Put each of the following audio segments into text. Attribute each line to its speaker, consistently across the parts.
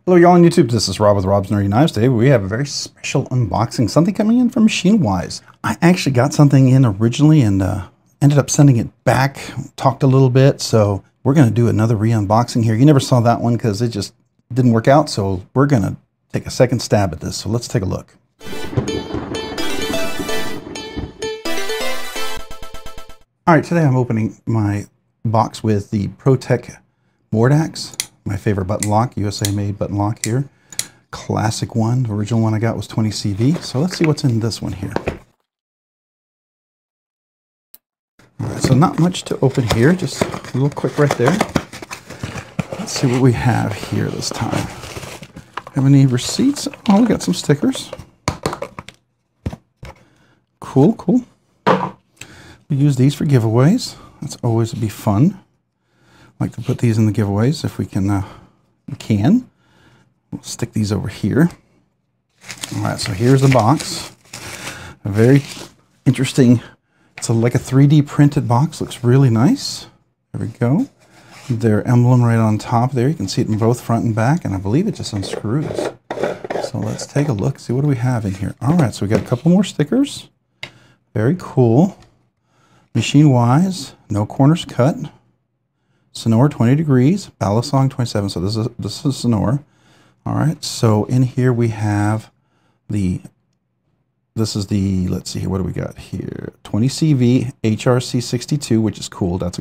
Speaker 1: Hello y'all on YouTube, this is Rob with Rob's Nerdy Knives. Today we have a very special unboxing, something coming in from MachineWise. I actually got something in originally and ended up sending it back, talked a little bit, so we're going to do another re-unboxing here. You never saw that one because it just didn't work out, so we're going to take a second stab at this, so let's take a look. Alright, today I'm opening my box with the ProTech board axe. My favorite button lock, USA made button lock here. Classic one. The original one I got was 20 CV. So let's see what's in this one here. All right, so not much to open here, just a little quick right there. Let's see what we have here this time. Have any receipts? Oh, we got some stickers. Cool, cool. We use these for giveaways. That's always be fun. Like to put these in the giveaways if we can. We'll stick these over here. All right, so here's the box. A very interesting, it's like a 3D printed box. Looks really nice. There we go. Their emblem right on top there. You can see it in both front and back, and I believe it just unscrews. So let's take a look, see what do we have in here. All right, so we got a couple more stickers. Very cool. MachineWise, no corners cut. Sonora 20 degrees, Balisong 27. So this is Sonora. All right. So in here we have this is the, let's see here, what do we got here? 20 CV HRC 62, which is cool. That's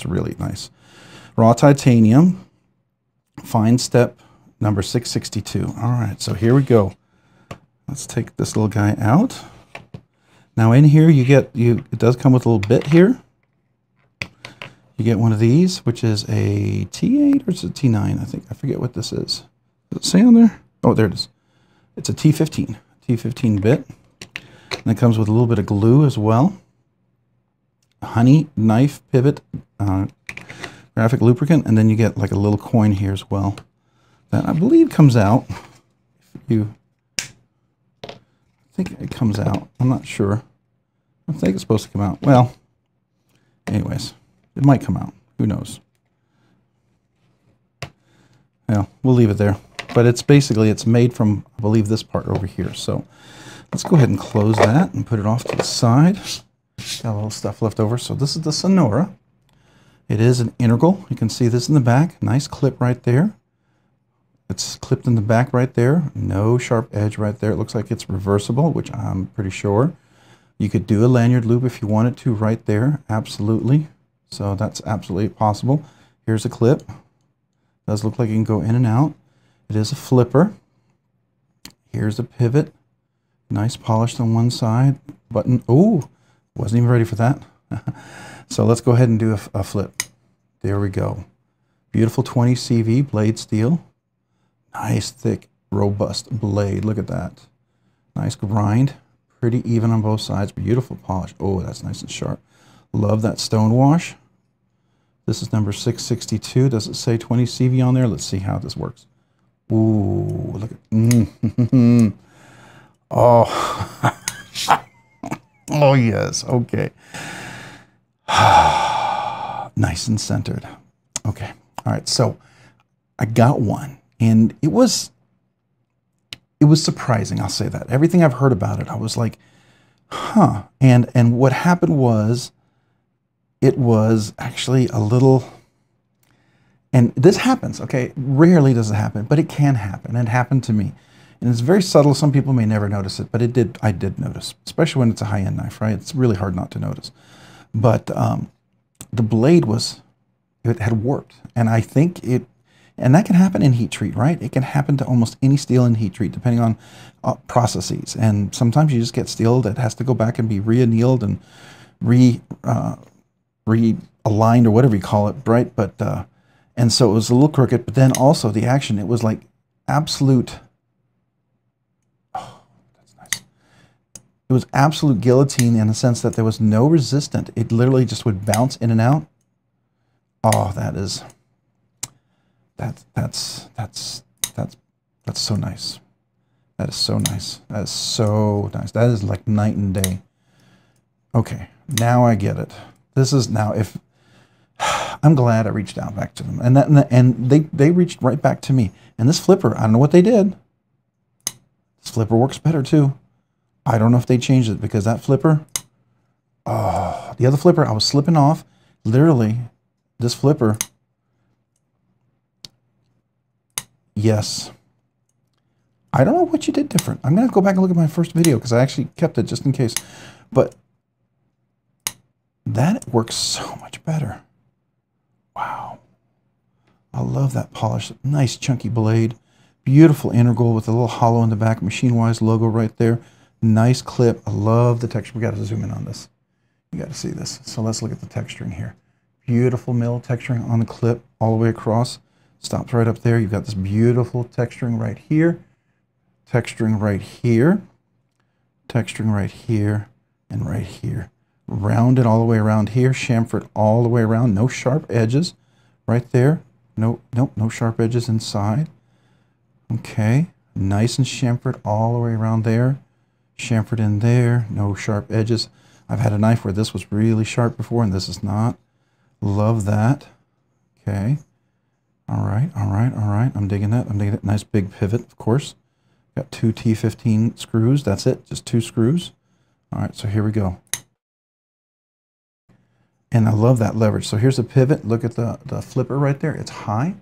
Speaker 1: really nice. Raw titanium, fine step number 662. All right. So here we go. Let's take this little guy out. Now in here it does come with a little bit here. You get one of these, which is a T8 or is it T9? I think. I forget what this is. Does it say on there? Oh, there it is. It's a T15 bit. And it comes with a little bit of glue as well. Honey, knife, pivot, graphic lubricant, and then you get like a little coin here as well. That I believe comes out. I think it comes out. I'm not sure. I think it's supposed to come out. Well, anyways. It might come out. Who knows? Yeah, we'll leave it there. But it's basically, it's made from, I believe, this part over here. So let's go ahead and close that and put it off to the side. Got a little stuff left over. So this is the Sonora. It is an integral. You can see this in the back. Nice clip right there. It's clipped in the back right there. No sharp edge right there. It looks like it's reversible, which I'm pretty sure. You could do a lanyard loop if you wanted to right there. Absolutely. So that's absolutely possible. Here's a clip. Does look like it can go in and out. It is a flipper. Here's a pivot. Nice polished on one side. Button. Oh, wasn't even ready for that. So let's go ahead and do a flip. There we go. Beautiful 20 CV blade steel. Nice thick, robust blade. Look at that. Nice grind. Pretty even on both sides. Beautiful polish. Oh, that's nice and sharp. Love that stone wash. This is number 662. Does it say 20 CV on there? Let's see how this works. Ooh, look at Oh. Oh, yes. Okay. Nice and centered. Okay. All right. So I got one, and it was surprising. I'll say that. Everything I've heard about it, I was like, huh. And what happened was, it was actually a little, and this happens, okay? Rarely does it happen, but it can happen. It happened to me. And it's very subtle. Some people may never notice it, but I did notice, especially when it's a high-end knife, right? It's really hard not to notice. But the blade it had warped. And I think and that can happen in heat treat, right? It can happen to almost any steel in heat treat, depending on processes. And sometimes you just get steel that has to go back and be re-annealed and realigned or whatever you call it, right? But and so it was a little crooked, but then also the action, it was like absolute, oh, that's nice. It was absolute guillotine in the sense that there was no resistance. It literally just would bounce in and out. Oh, that's so nice. That is so nice. That is so nice. That is like night and day. Okay, now I get it. This is now, if I'm glad I reached out back to them, and they reached right back to me. And this flipper, I don't know what they did. This flipper works better too. I don't know if they changed it, because that flipper, oh, the other flipper, I was slipping off. Literally, this flipper, yes. I don't know what you did different. I'm going to go back and look at my first video, because I actually kept it just in case. But that works so much better. Wow. I love that polish. Nice chunky blade. Beautiful integral with a little hollow in the back. MachineWise logo right there. Nice clip. I love the texture. We got to zoom in on this. You got to see this. So let's look at the texturing here. Beautiful mill texturing on the clip all the way across. Stops right up there. You've got this beautiful texturing right here. Texturing right here. Texturing right here and right here. Rounded all the way around here. Chamfered all the way around. No sharp edges right there. No sharp edges inside. Okay. Nice and chamfered all the way around there. Chamfered in there. No sharp edges. I've had a knife where this was really sharp before and this is not. Love that. Okay. All right. I'm digging that. Nice big pivot, of course. Got 2 T15 screws. That's it. Just 2 screws. All right. So here we go. And I love that leverage. So here's the pivot. Look at the flipper right there. It's high.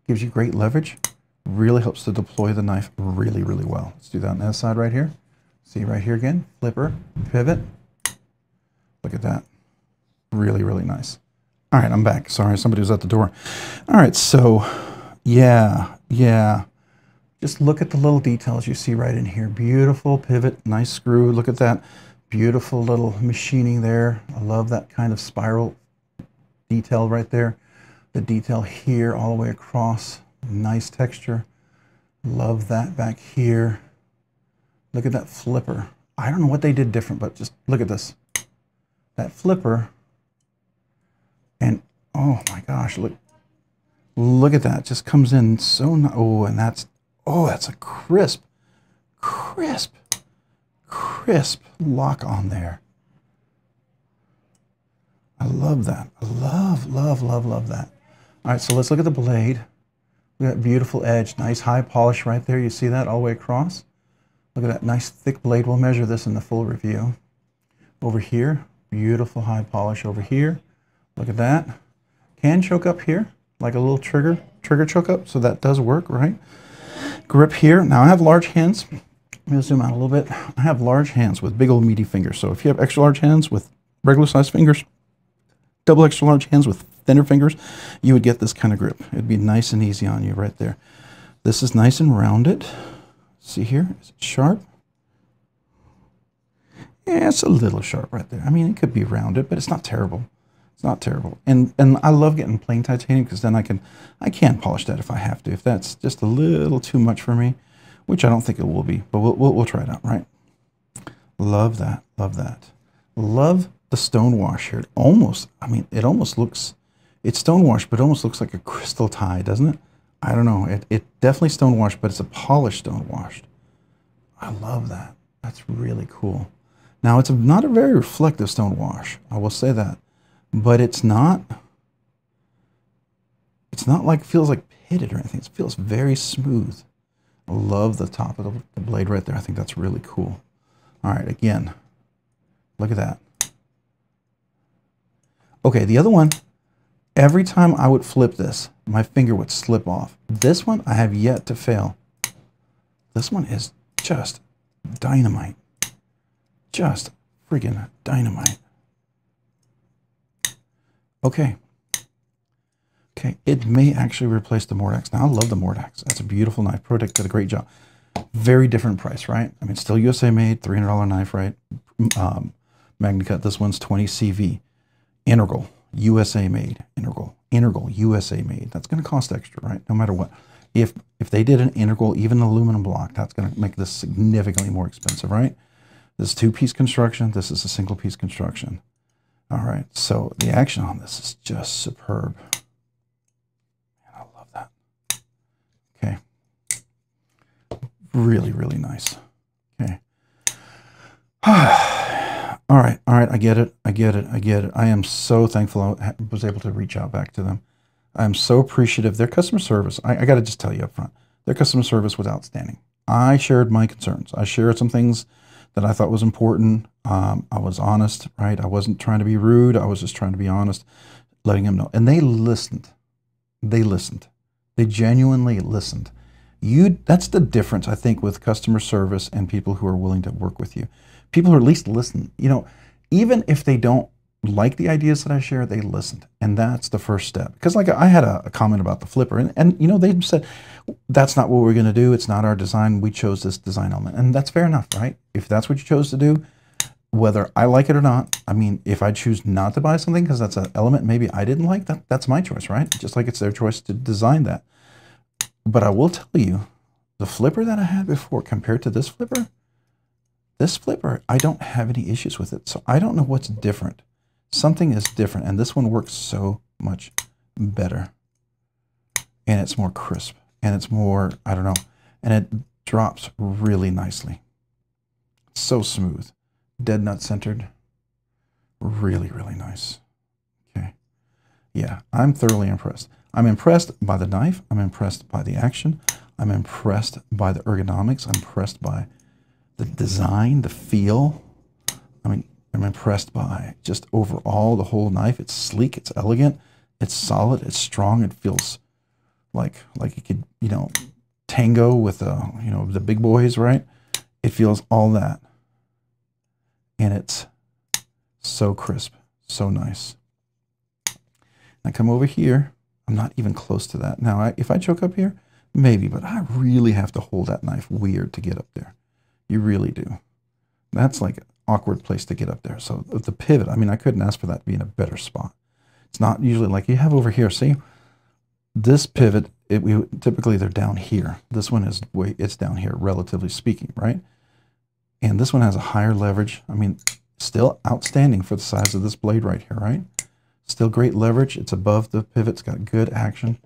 Speaker 1: Gives you great leverage. Really helps to deploy the knife really, really well. Let's do that on the other side right here. See right here again. Flipper, pivot. Look at that. Really, really nice. All right, I'm back. Sorry, somebody was at the door. All right, so yeah. Just look at the little details you see right in here. Beautiful pivot, nice screw. Look at that. Beautiful little machining there. I love that kind of spiral detail right there. The detail here all the way across. Nice texture. Love that back here. Look at that flipper. I don't know what they did different, but just look at this. That flipper. And oh my gosh, look at that. Just comes in so nice. Oh, and that's a crisp lock on there. I love that. I love that. All right, so let's look at the blade. We got beautiful edge, nice high polish right there. You see that all the way across? Look at that nice thick blade. We'll measure this in the full review. Over here, beautiful high polish over here. Look at that. Can choke up here, like a little trigger choke up, so that does work, right? Grip here. Now I have large hands. Let me zoom out a little bit. I have large hands with big old meaty fingers. So if you have extra large hands with regular sized fingers, double extra large hands with thinner fingers, you would get this kind of grip. It'd be nice and easy on you right there. This is nice and rounded. See here, is it sharp? Yeah, it's a little sharp right there. I mean, it could be rounded, but it's not terrible. It's not terrible. And I love getting plain titanium because then I can polish that if I have to. If that's just a little too much for me, which I don't think it will be, but we'll try it out, right? Love that. Love that. Love the stone wash here. It almost looks, it's stone washed, but it almost looks like a crystal tie, doesn't it? I don't know. It definitely stone washed, but it's a polished stone washed. I love that. That's really cool. Now, it's not a very reflective stone wash. I will say that. But it's not like, feels like pitted or anything. It feels very smooth. I love the top of the blade right there. I think that's really cool. All right, again, look at that. Okay, the other one, every time I would flip this, my finger would slip off. This one, I have yet to fail. This one is just dynamite. Just freaking dynamite. Okay. Okay, it may actually replace the Mordax. Now, I love the Mordax. That's a beautiful knife. Protec did a great job. Very different price, right? I mean, still USA made, $300 knife, right? MagnaCut, this one's 20 CV. Integral, USA made. Integral, USA made. That's going to cost extra, right? No matter what. If they did an integral, even aluminum block, that's going to make this significantly more expensive, right? This is 2-piece construction. This is a single-piece construction. All right, so the action on this is just superb. Man, I love that. Okay. Really, really nice. Okay. All all right, I get it, I get it, I get it. I am so thankful I was able to reach out back to them. I'm so appreciative. Their customer service, I got to just tell you up front, their customer service was outstanding. I shared my concerns. I shared some things that I thought was important. I was honest, right? I wasn't trying to be rude. I was just trying to be honest, letting them know. And they listened. They listened. They genuinely listened. That's the difference, I think, with customer service and people who are willing to work with you. People who at least listen. You know, even if they don't like the ideas that I share, they listened. And that's the first step. Because like I had a comment about the flipper, and you know, they said, that's not what we're going to do. It's not our design. We chose this design element. And that's fair enough, right? If that's what you chose to do, whether I like it or not, I mean, if I choose not to buy something because that's an element maybe I didn't like, that's my choice, right? Just like it's their choice to design that. But I will tell you, the flipper that I had before compared to this flipper, I don't have any issues with it. So I don't know what's different. Something is different, and this one works so much better. And it's more crisp, and it's more, I don't know, and it drops really nicely. So smooth. Dead nut centered. Really, really nice. Okay. Yeah, I'm thoroughly impressed. I'm impressed by the knife. I'm impressed by the action. I'm impressed by the ergonomics. I'm impressed by the design, the feel. I mean, I'm impressed by just overall the whole knife. It's sleek, it's elegant, it's solid, it's strong. It feels like it could, you know, tango with you know, the big boys, right? It feels all that. And it's so crisp, so nice. I come over here. I'm not even close to that. Now, if I choke up here, maybe, but I really have to hold that knife weird to get up there. You really do. That's like an awkward place to get up there. So the pivot, I mean, I couldn't ask for that to be in a better spot. It's not usually like you have over here. See, this pivot, typically they're down here. This one is it's down here, relatively speaking, right? And this one has a higher leverage. I mean, still outstanding for the size of this blade right here, right? Still great leverage. It's above the pivot. It's got good action.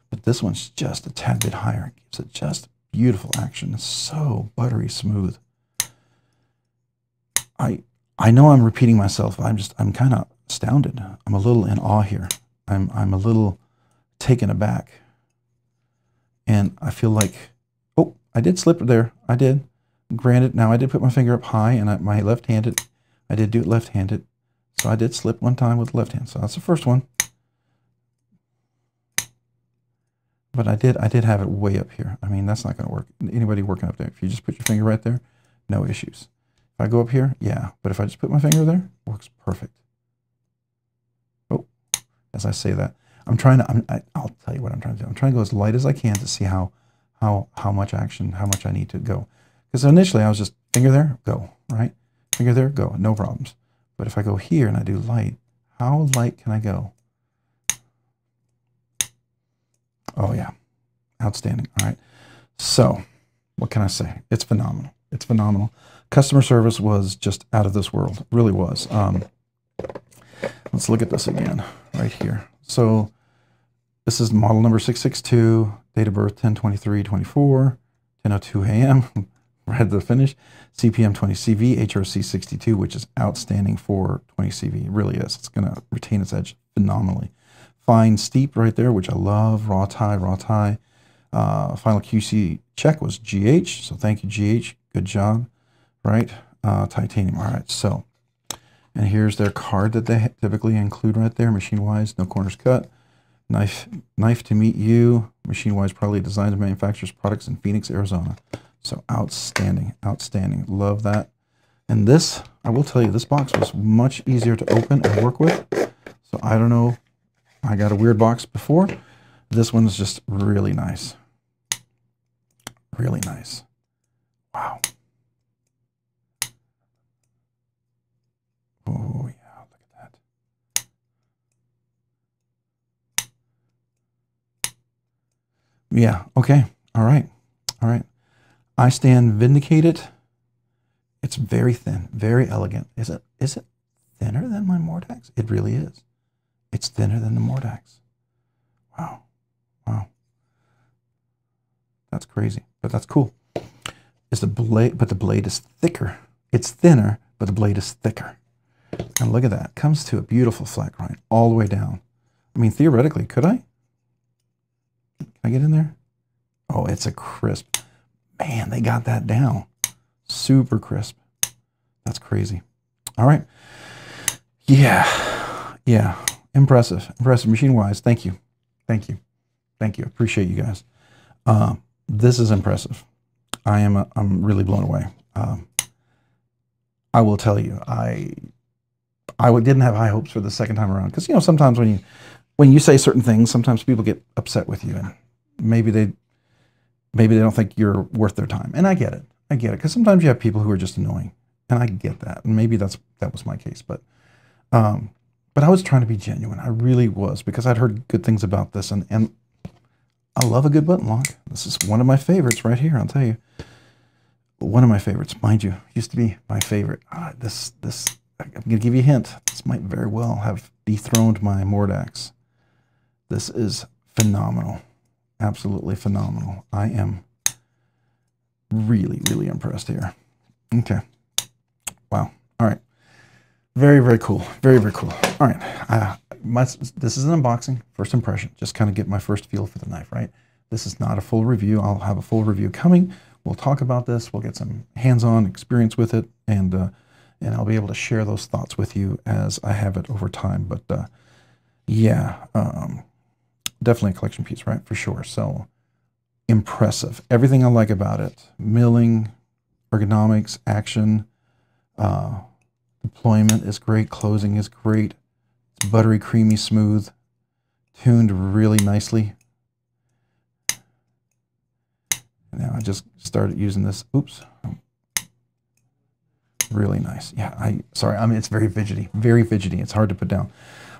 Speaker 1: But this one's just a tad bit higher. It gives it just beautiful action. It's so buttery smooth. I know I'm repeating myself. I'm kind of astounded. I'm a little in awe here. I'm a little taken aback. And I feel like, oh, I did slip there. I did. Granted, now I did put my finger up high, and my left-handed, I did do it left-handed. So I did slip one time with the left hand. So that's the first one. But I did have it way up here. I mean, that's not going to work. Anybody working up there, if you just put your finger right there, no issues. If I go up here, yeah. But if I just put my finger there, it works perfect. Oh, as I say that, I'm trying to, I'll tell you what I'm trying to do. I'm trying to go as light as I can to see how much action, how much I need to go. Because initially I was just finger there, go, right? Finger there, go, no problems. But if I go here and I do light, how light can I go? Oh yeah, outstanding. All right. So what can I say? It's phenomenal. It's phenomenal. Customer service was just out of this world. It really was. Let's look at this again right here. So this is model number 662, date of birth 10/23/24, 10:02 a.m. Read the finish, CPM 20CV, HRC 62, which is outstanding for 20CV. It really is. It's going to retain its edge phenomenally. Fine steep right there, which I love. Raw tie, raw tie. Final QC check was GH, so thank you, GH. Good job, right? Titanium. All right, so, and here's their card that they typically include right there. MachineWise, no corners cut. Knife to meet you. MachineWise proudly designs and manufactures products in Phoenix, Arizona. So outstanding, outstanding. Love that. And this, I will tell you, this box was much easier to open and work with. So I don't know. I got a weird box before. This one's just really nice. Really nice. Wow. Oh, yeah, look at that. Yeah, okay. All right. All right. I stand vindicated. It's very thin, very elegant. Is it thinner than my Mordax? It really is. It's thinner than the Mordax. Wow. Wow. That's crazy, but that's cool. It's the blade, but the blade is thicker. It's thinner, but the blade is thicker. And look at that. Comes to a beautiful flat grind all the way down. I mean, theoretically, could I? Can I get in there? Oh, it's a crisp. Man, they got that down. Super crisp. That's crazy. All right. Yeah. Yeah. Impressive. Impressive. MachineWise, thank you. Thank you. Thank you. Appreciate you guys. This is impressive. I'm really blown away. I will tell you, I didn't have high hopes for the second time around, because, you know, sometimes when you say certain things, sometimes people get upset with you, and maybe they don't think you're worth their time. And I get it. I get it, because sometimes you have people who are just annoying, and I get that. And maybe that was my case, but I was trying to be genuine. I really was, because I'd heard good things about this, and I love a good button lock. This is one of my favorites right here, I'll tell you. One of my favorites, mind you, used to be my favorite. I'm going to give you a hint. This might very well have dethroned my Mordax. This is phenomenal. Absolutely phenomenal. I am really, really impressed here. Okay. Wow. All right. Very, very cool. Very, very cool. All right. This is an unboxing, first impression. Just kind of get my first feel for the knife, right? This is not a full review. I'll have a full review coming. We'll talk about this. We'll get some hands-on experience with it, and I'll be able to share those thoughts with you as I have it over time. But yeah, definitely a collection piece, right? For sure. So impressive. Everything I like about it: milling, ergonomics, action, deployment is great, closing is great. It's buttery, creamy, smooth, tuned really nicely. Now I just started using this. Oops. Really nice. Yeah, sorry. I mean, it's very fidgety. Very fidgety. It's hard to put down.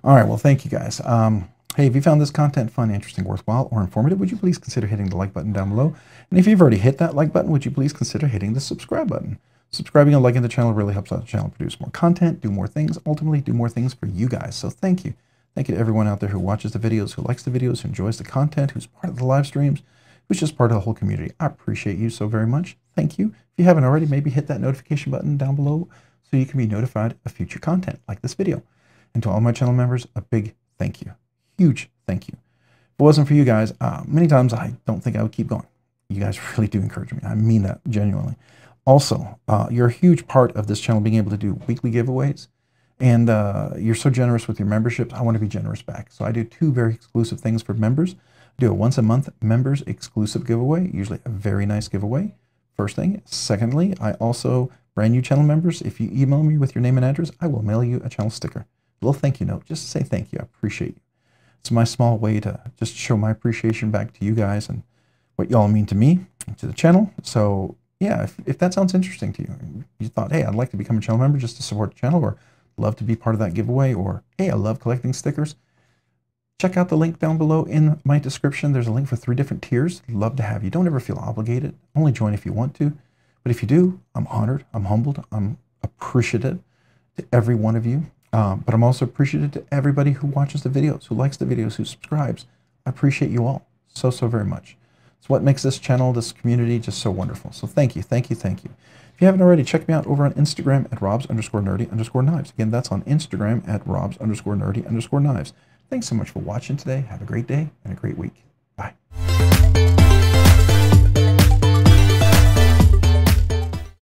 Speaker 1: All right. Well, thank you guys. Hey, if you found this content fun, interesting, worthwhile, or informative, would you please consider hitting the like button down below? And if you've already hit that like button, would you please consider hitting the subscribe button? Subscribing and liking the channel really helps out the channel produce more content, do more things, ultimately do more things for you guys. So thank you. Thank you to everyone out there who watches the videos, who likes the videos, who enjoys the content, who's part of the live streams, who's just part of the whole community. I appreciate you so very much. Thank you. If you haven't already, maybe hit that notification button down below so you can be notified of future content like this video. And to all my channel members, a big thank you. Huge thank you. If it wasn't for you guys, many times I don't think I would keep going. You guys really do encourage me. I mean that genuinely. Also, you're a huge part of this channel being able to do weekly giveaways. And you're so generous with your memberships. I want to be generous back. So I do two very exclusive things for members. Do a once a month members exclusive giveaway, usually a very nice giveaway. First thing. Secondly, I also, brand new channel members, if you email me with your name and address, I will mail you a channel sticker. A little thank you note, just to say thank you. I appreciate you. It's my small way to just show my appreciation back to you guys and what y'all mean to me, to the channel. So yeah, if that sounds interesting to you, you thought, hey, I'd like to become a channel member just to support the channel, or love to be part of that giveaway, or hey, I love collecting stickers, check out the link down below in my description. There's a link for 3 different tiers. Love to have you. Don't ever feel obligated. Only join if you want to. But if you do, I'm honored. I'm humbled. I'm appreciative to every one of you. But I'm also appreciative to everybody who watches the videos, who likes the videos, who subscribes. I appreciate you all so, so very much. It's what makes this channel, this community, just so wonderful. So thank you, thank you, thank you. If you haven't already, check me out over on Instagram at robs_nerdy_knives. Again, that's on Instagram at robs_nerdy_knives. Thanks so much for watching today. Have a great day and a great week. Bye.